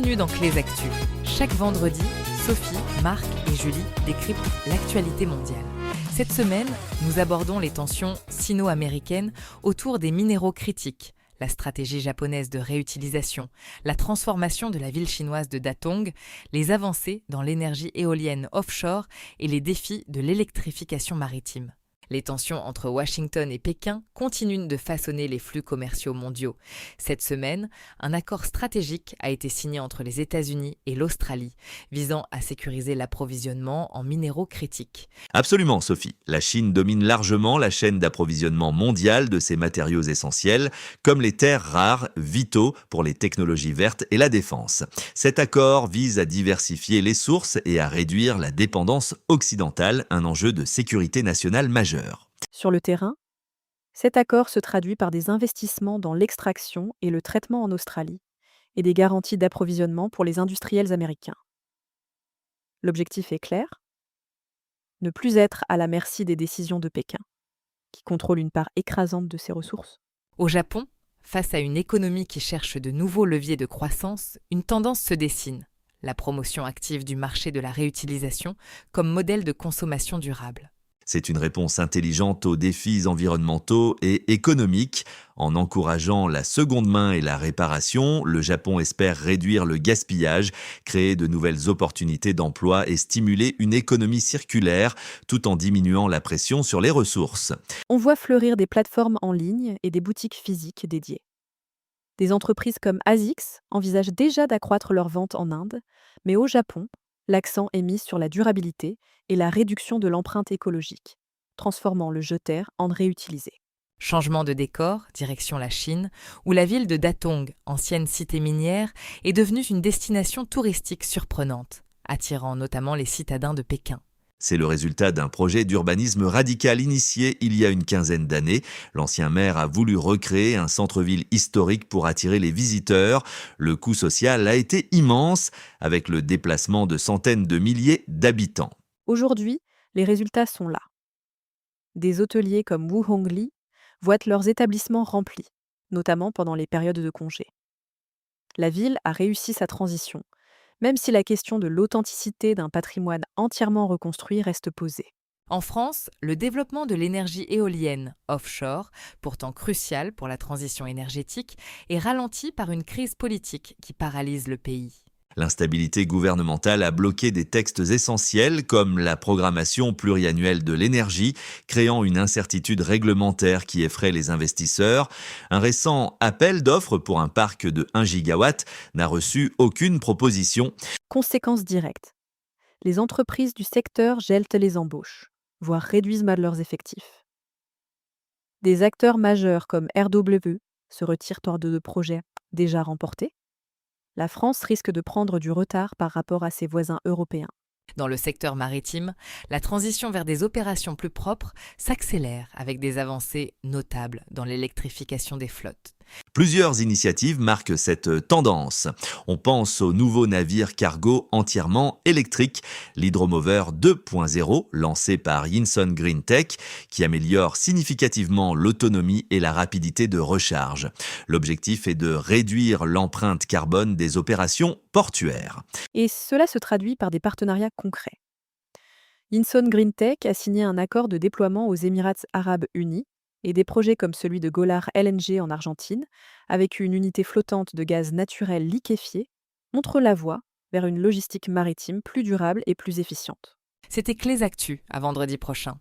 Bienvenue dans Clés Actu. Chaque vendredi, Sophie, Marc et Julie décryptent l'actualité mondiale. Cette semaine, nous abordons les tensions sino-américaines autour des minéraux critiques, la stratégie japonaise de réutilisation, la transformation de la ville chinoise de Datong, les avancées dans l'énergie éolienne offshore et les défis de l'électrification maritime. Les tensions entre Washington et Pékin continuent de façonner les flux commerciaux mondiaux. Cette semaine, un accord stratégique a été signé entre les États-Unis et l'Australie, visant à sécuriser l'approvisionnement en minéraux critiques. Absolument, Sophie. La Chine domine largement la chaîne d'approvisionnement mondiale de ces matériaux essentiels, comme les terres rares, vitaux pour les technologies vertes et la défense. Cet accord vise à diversifier les sources et à réduire la dépendance occidentale, un enjeu de sécurité nationale majeur. Sur le terrain, cet accord se traduit par des investissements dans l'extraction et le traitement en Australie et des garanties d'approvisionnement pour les industriels américains. L'objectif est clair, ne plus être à la merci des décisions de Pékin, qui contrôle une part écrasante de ses ressources. Au Japon, face à une économie qui cherche de nouveaux leviers de croissance, une tendance se dessine, la promotion active du marché de la réutilisation comme modèle de consommation durable. C'est une réponse intelligente aux défis environnementaux et économiques. En encourageant la seconde main et la réparation, le Japon espère réduire le gaspillage, créer de nouvelles opportunités d'emploi et stimuler une économie circulaire, tout en diminuant la pression sur les ressources. On voit fleurir des plateformes en ligne et des boutiques physiques dédiées. Des entreprises comme ASICS envisagent déjà d'accroître leurs ventes en Inde, mais au Japon, l'accent est mis sur la durabilité et la réduction de l'empreinte écologique, transformant le jetère en réutilisé. Changement de décor, direction la Chine, où la ville de Datong, ancienne cité minière, est devenue une destination touristique surprenante, attirant notamment les citadins de Pékin. C'est le résultat d'un projet d'urbanisme radical initié il y a une quinzaine d'années. L'ancien maire a voulu recréer un centre-ville historique pour attirer les visiteurs. Le coût social a été immense, avec le déplacement de centaines de milliers d'habitants. Aujourd'hui, les résultats sont là. Des hôteliers comme Wu Hongli voient leurs établissements remplis, notamment pendant les périodes de congé. La ville a réussi sa transition, même si la question de l'authenticité d'un patrimoine entièrement reconstruit reste posée. En France, le développement de l'énergie éolienne offshore, pourtant crucial pour la transition énergétique, est ralenti par une crise politique qui paralyse le pays. L'instabilité gouvernementale a bloqué des textes essentiels comme la programmation pluriannuelle de l'énergie, créant une incertitude réglementaire qui effraie les investisseurs. Un récent appel d'offres pour un parc de 1 gigawatt n'a reçu aucune proposition. Conséquence directe. Les entreprises du secteur gèlent les embauches, voire réduisent mal leurs effectifs. Des acteurs majeurs comme RW se retirent hors de projets déjà remportés. La France risque de prendre du retard par rapport à ses voisins européens. Dans le secteur maritime, la transition vers des opérations plus propres s'accélère avec des avancées notables dans l'électrification des flottes. Plusieurs initiatives marquent cette tendance. On pense au nouveau navire cargo entièrement électrique, l'Hydromover 2.0, lancé par Yinson Green Tech, qui améliore significativement l'autonomie et la rapidité de recharge. L'objectif est de réduire l'empreinte carbone des opérations portuaires. Et cela se traduit par des partenariats concrets. Yinson Green Tech a signé un accord de déploiement aux Émirats arabes unis et des projets comme celui de Golar LNG en Argentine, avec une unité flottante de gaz naturel liquéfié, montrent la voie vers une logistique maritime plus durable et plus efficiente. C'était Clés Actu, à vendredi prochain.